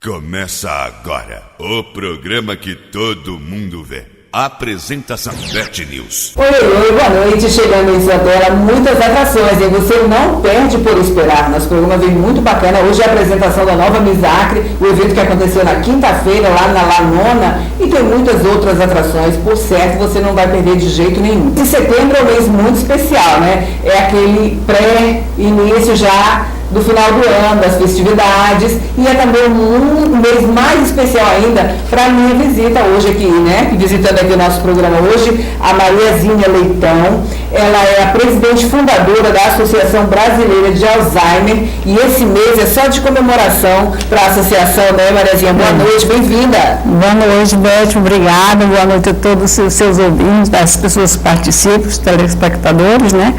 Começa agora o programa que todo mundo vê. Apresentação Bet News. Oi, boa noite. Chegando em sua tela, muitas atrações e você não perde por esperar. Nosso programa vem muito bacana. Hoje é a apresentação da nova Miss Acre, o evento que aconteceu na quinta-feira lá na Lanona, e tem muitas outras atrações. Por certo, você não vai perder de jeito nenhum. E setembro é um mês muito especial, né? É aquele pré-início já do final do ano, das festividades, e é também um mês mais especial ainda para a minha visita hoje aqui, né? Visitando aqui o nosso programa hoje, a Mariazinha Leitão. Ela é a presidente fundadora da Associação Brasileira de Alzheimer, e esse mês é só de comemoração para a associação, né, Mariazinha? Boa noite, bem-vinda. Boa noite, Beth, obrigada. Boa noite a todos os seus ouvintes, as pessoas que participam, os telespectadores, né?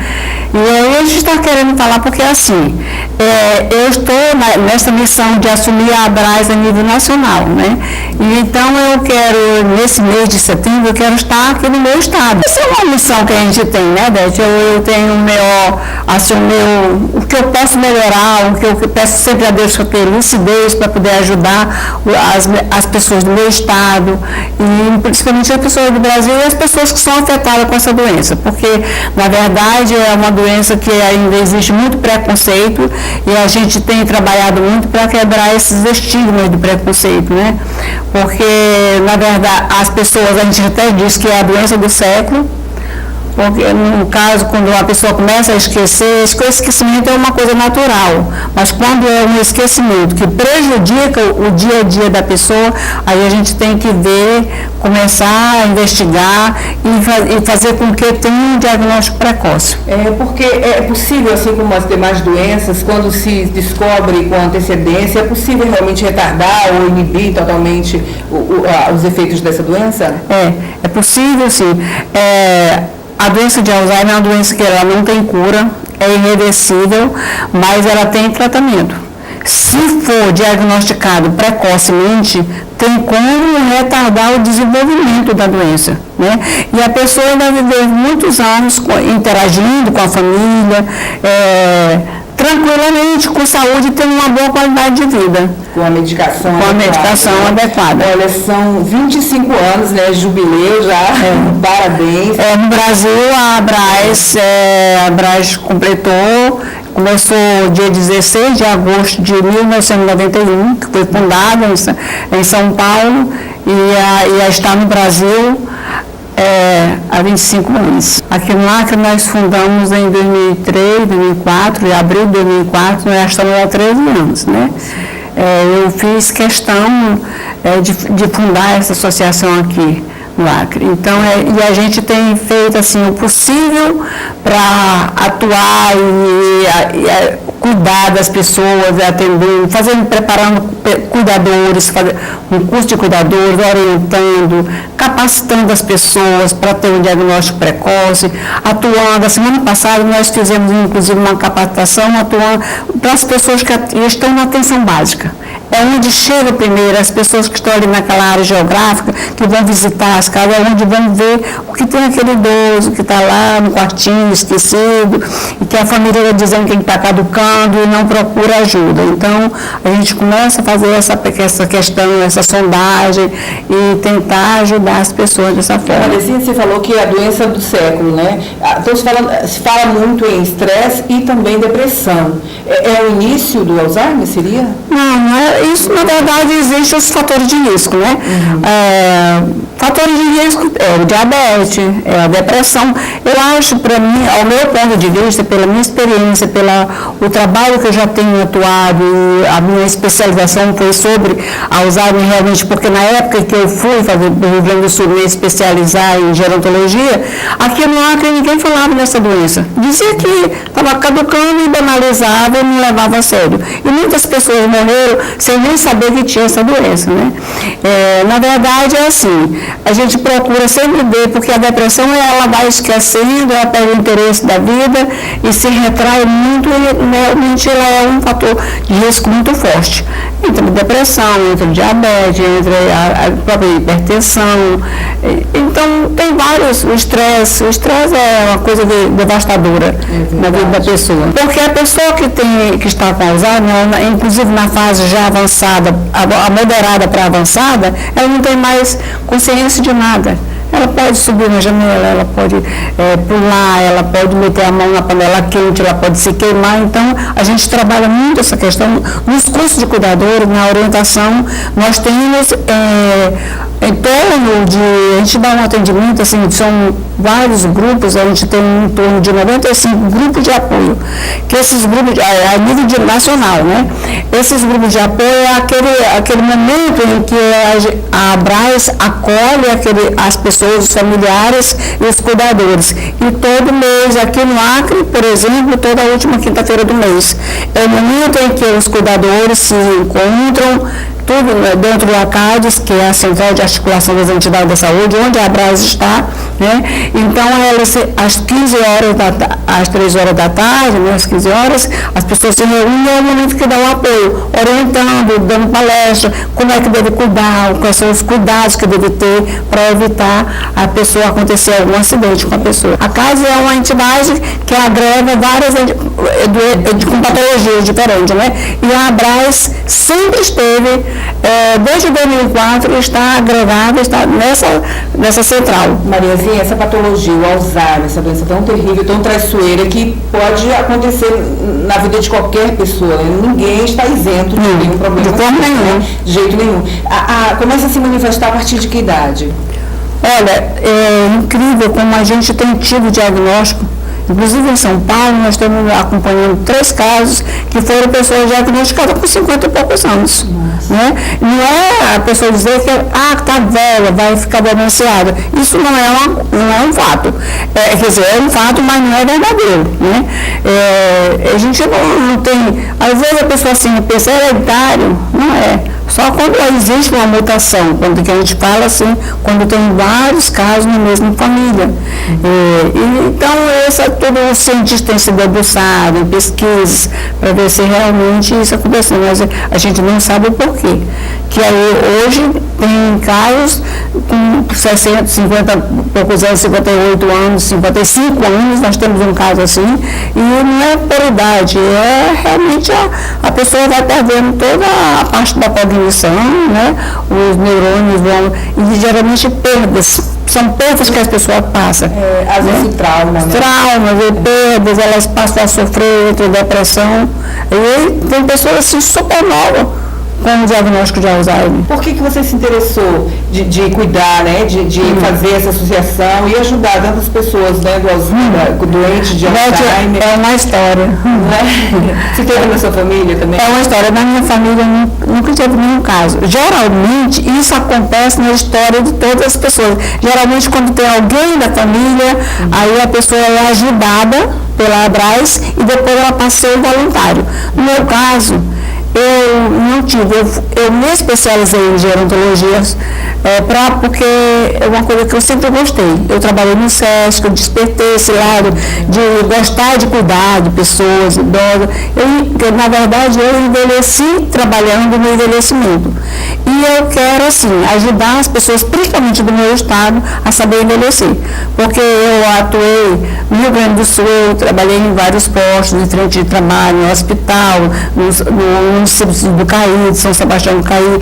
E hoje a gente está querendo falar porque, assim, eu estou nessa missão de assumir a ABRAS a nível nacional, né? E então eu quero, nesse mês de setembro, eu quero estar aqui no meu estado. Essa é uma missão que a gente tem, né, Beth? Eu tenho o que eu posso melhorar, o que eu peço sempre a Deus que eu tenha lucidez para poder ajudar as pessoas do meu estado, e principalmente as pessoas do Brasil e as pessoas que são afetadas com essa doença, porque, na verdade, é uma doença que ainda existe muito preconceito, e a gente tem trabalhado muito para quebrar esses estigmas de preconceito, né? Porque, na verdade, as pessoas, a gente até diz que é a doença do século, porque, no caso, quando a pessoa começa a esquecer, esse esquecimento é uma coisa natural, mas quando é um esquecimento que prejudica o dia a dia da pessoa, aí a gente tem que começar a investigar e fazer com que tenha um diagnóstico precoce. Porque é possível, assim como as demais doenças, quando se descobre com antecedência, é possível realmente retardar ou inibir totalmente os efeitos dessa doença? É possível, sim. A doença de Alzheimer é uma doença que ela não tem cura, é irreversível, mas ela tem tratamento. Se for diagnosticado precocemente, tem como retardar o desenvolvimento da doença, né? E a pessoa vai viver muitos anos interagindo com a família, tranquilamente, com saúde, tendo uma boa qualidade de vida. Com a medicação adequada. Olha, são 25 anos, né? Jubileu já. Parabéns. No Brasil, a ABRAS começou dia 16 de agosto de 1991, que foi fundada em São Paulo, e está no Brasil há 25 anos. Aqui no Acre nós fundamos em 2003, 2004, em abril de 2004, nós estamos há 13 anos, né? Eu fiz questão de fundar essa associação aqui no Acre. Então, e a gente tem feito assim, o possível para atuar e cuidar das pessoas, atendendo, preparando cuidadores, fazer um curso de cuidadores, orientando, capacitando as pessoas para ter um diagnóstico precoce, atuando. A semana passada nós fizemos inclusive uma capacitação atuando para as pessoas que estão na atenção básica. É onde chega primeiro as pessoas que estão ali naquela área geográfica, que vão visitar as casas, é onde vão ver o que tem aquele idoso que está lá no quartinho, esquecido, e que a família está dizendo que ele está caducando e não procura ajuda. Então, a gente começa a fazer essa questão, essa sondagem e tentar ajudar as pessoas dessa forma. Mariazinha, você falou que é a doença do século, né? Então, se fala muito em estresse e também depressão. É o início do Alzheimer, seria? Não é. Isso, na verdade, existem os fatores de risco, né? Fatores de risco é o diabetes, é a depressão. Eu acho, para mim, ao meu ponto de vista, pela minha experiência, o trabalho que eu já tenho atuado, a minha especialização foi sobre Alzheimer realmente, porque na época que eu fui fazer do Rio Grande do Sul me especializar em gerontologia, aqui no Acre ninguém falava dessa doença. Dizia que estava caducando e banalizava e não levava a sério. E muitas pessoas morreram sem nem saber que tinha essa doença, né? Na verdade, é assim, a gente procura sempre ver, porque a depressão ela vai esquecendo, ela perde o interesse da vida e se retrai muito e realmente ela é um fator de risco muito forte. Entre depressão, entre diabetes, entre a própria hipertensão. Então, tem vários, o estresse é uma coisa devastadora na vida da pessoa. Porque a pessoa que está com Alzheimer, inclusive na fase já avançada, a moderada para avançada, ela não tem mais consciência de nada. Ela pode subir na janela, ela pode pular, ela pode meter a mão na panela quente, ela pode se queimar. Então, a gente trabalha muito essa questão. Nos cursos de cuidadores, na orientação, nós temos em torno de... A gente dá um atendimento, assim, são vários grupos, a gente tem em torno de 95 grupos de apoio. Que esses grupos, a nível nacional, né? Esses grupos de apoio é aquele momento em que a ABRAES acolhe as pessoas, os familiares e os cuidadores. E todo mês, aqui no Acre, por exemplo, toda a última quinta-feira do mês, é o momento em que os cuidadores se encontram, tudo dentro do ACADES, que é a Central de Articulação das Entidades da Saúde, onde a ABRAES está, né? Então, às 15 horas, às 3 horas da tarde, né, às 15 horas, as pessoas se reúnem e é o momento que dá o apoio, orientando, dando palestra, como é que deve cuidar, quais são os cuidados que deve ter para evitar a pessoa acontecer algum acidente com a pessoa. A CADES é uma entidade que agrega várias com patologias diferentes, né? E a ABRAES sempre esteve, desde 2004, está agregada, está nessa central. Mariazinha, essa patologia, o Alzheimer, essa doença tão terrível, tão traiçoeira, que pode acontecer na vida de qualquer pessoa, né? Ninguém está isento de nenhum problema. De forma nenhuma. De jeito nenhum. Começa a se manifestar a partir de que idade? Olha, é incrível como a gente tem tido diagnóstico. Inclusive em São Paulo, nós estamos acompanhando 3 casos que foram pessoas diagnosticadas com 50 e poucos anos. Né? Não é a pessoa dizer que está velha, vai ficar demenciada. Isso não é um fato. Quer dizer, é um fato, mas não é verdadeiro. Né? A gente não tem... Às vezes a pessoa assim, pensa hereditário, não é. Só quando existe uma mutação, quando que a gente fala assim, quando tem vários casos na mesma família. Então, todo o cientista tem se debruçado em pesquisas para ver se realmente isso aconteceu, mas a gente não sabe o porquê. Que aí hoje tem casos com 60, 50 poucos anos, 58 anos, 55 anos, nós temos um caso assim, e não é por idade, é realmente a pessoa vai perdendo toda a parte da cognição, né? Os neurônios vão, e geralmente são perdas que as pessoas passam. Às vezes trauma, né? Traumas e perdas, elas passam a sofrer entre depressão. E tem pessoas assim super novas com o diagnóstico de Alzheimer. Por que você se interessou de cuidar, né, de fazer essa associação e ajudar tantas pessoas, né, doentes de Alzheimer? É uma história. Né? Você teve na sua família também? É uma história. Na minha família nunca teve nenhum caso. Geralmente, isso acontece na história de todas as pessoas. Geralmente, quando tem alguém da família, aí a pessoa é ajudada pela ABRAES e depois ela passa a ser voluntário. No meu caso, eu não tive, eu me especializei em gerontologia porque é uma coisa que eu sempre gostei. Eu trabalhei no SESC, eu despertei esse lado de gostar de cuidar de pessoas idosas. Na verdade, eu envelheci trabalhando no envelhecimento. E eu quero, assim, ajudar as pessoas, principalmente do meu estado, a saber envelhecer. Porque eu atuei no Rio Grande do Sul, eu trabalhei em vários postos, em frente de trabalho, no hospital, no município do Caí, de São Sebastião do Caí,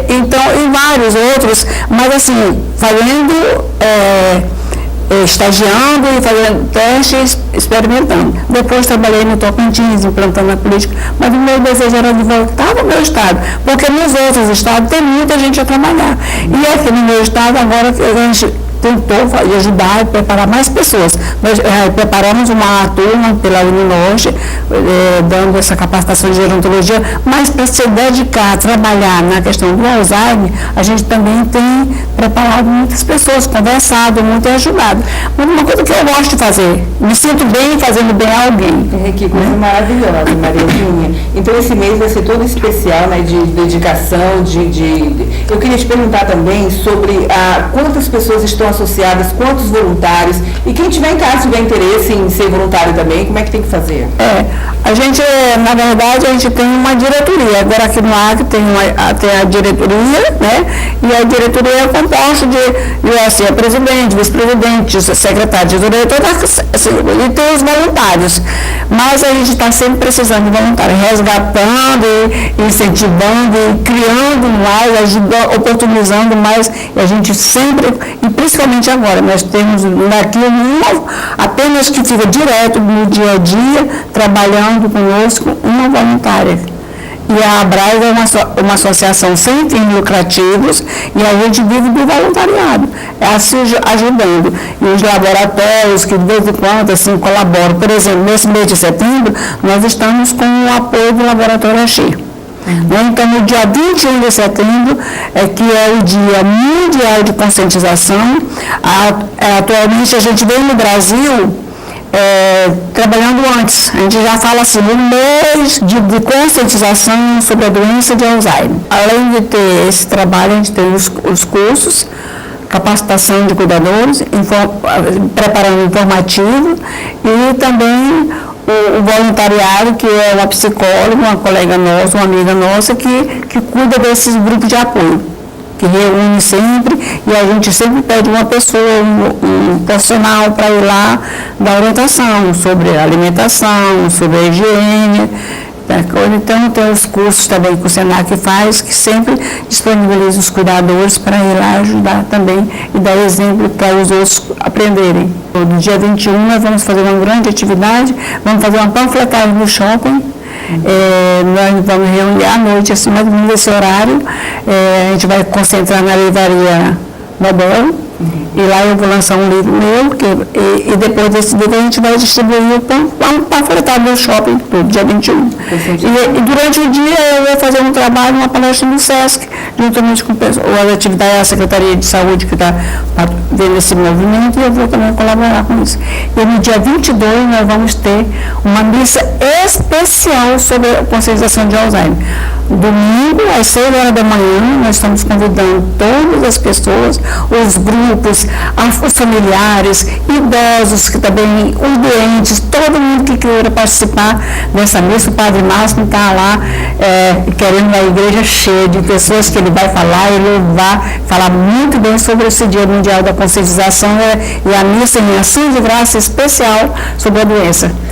então, e vários outros, mas assim, estagiando e fazendo testes, experimentando. Depois trabalhei no Tocantins, implantando a política, mas o meu desejo era de voltar ao meu estado, porque nos outros estados tem muita gente a trabalhar. E aqui no meu estado, agora a gente tentou ajudar e preparar mais pessoas. Nós preparamos uma turma pela Uninorte, dando essa capacitação de gerontologia, mas para se dedicar a trabalhar na questão do Alzheimer, a gente também tem preparado muitas pessoas, conversado muito e ajudado. Mas uma coisa que eu gosto de fazer, me sinto bem fazendo bem a alguém. Que coisa maravilhosa, Mariazinha. Então esse mês vai ser todo especial, né, de dedicação, Eu queria te perguntar também sobre quantas pessoas estão associadas, quantos voluntários, e quem tiver em casa, tiver interesse em ser voluntário também, como é que tem que fazer? A gente, na verdade, a gente tem uma diretoria. Agora aqui no Acre tem a diretoria, né? E a diretoria é composta de assim, presidente, vice-presidente, secretário de diretor, e tem os voluntários. Mas a gente está sempre precisando de voluntários, resgatando, incentivando, criando mais, ajudando, oportunizando mais. E a gente sempre, e principalmente agora, nós temos daqui apenas que fica direto no dia a dia, trabalhando conosco, uma voluntária. E a Abras é uma associação sem fins lucrativos e a gente vive do voluntariado, assim ajudando. E os laboratórios que de vez em quando assim, colaboram. Por exemplo, nesse mês de setembro, nós estamos com o apoio do Laboratório Axê. Então, no dia 21 de setembro, que é o Dia Mundial de Conscientização, atualmente a gente vem no Brasil trabalhando antes. A gente já fala assim, um mês de conscientização sobre a doença de Alzheimer. Além de ter esse trabalho, a gente tem os cursos, capacitação de cuidadores, preparando informativo e também o voluntariado, que é uma psicóloga, uma colega nossa, uma amiga nossa, que cuida desses grupos de apoio, que reúne sempre, e a gente sempre pede uma pessoa, um profissional para ir lá dar orientação sobre a alimentação, sobre a higiene. Então, tem os cursos também que o Senac faz, que sempre disponibiliza os cuidadores para ir lá ajudar também e dar exemplo para os outros aprenderem. No dia 21, nós vamos fazer uma grande atividade, vamos fazer uma panfletagem no shopping. Nós vamos reunir à noite, assim, mais ou menos esse horário. A gente vai concentrar na livraria Nobel. E lá eu vou lançar um livro meu, e depois desse livro a gente vai distribuir um panfletado no shopping, todo dia 21. E durante o dia eu vou fazer um trabalho, uma palestra no SESC, juntamente com a atividade da Secretaria de Saúde, que está vendo esse movimento, e eu vou também colaborar com isso. E no dia 22 nós vamos ter uma missa especial sobre a conscientização de Alzheimer. Domingo, às 6 horas da manhã, nós estamos convidando todas as pessoas, os grupos, os familiares, idosos, que também, os doentes, todo mundo que queira participar dessa missa. O Padre Márcio está lá querendo uma igreja cheia de pessoas que ele vai falar, ele vai falar muito bem sobre esse Dia Mundial da Conscientização e a missa em ação de graça especial sobre a doença.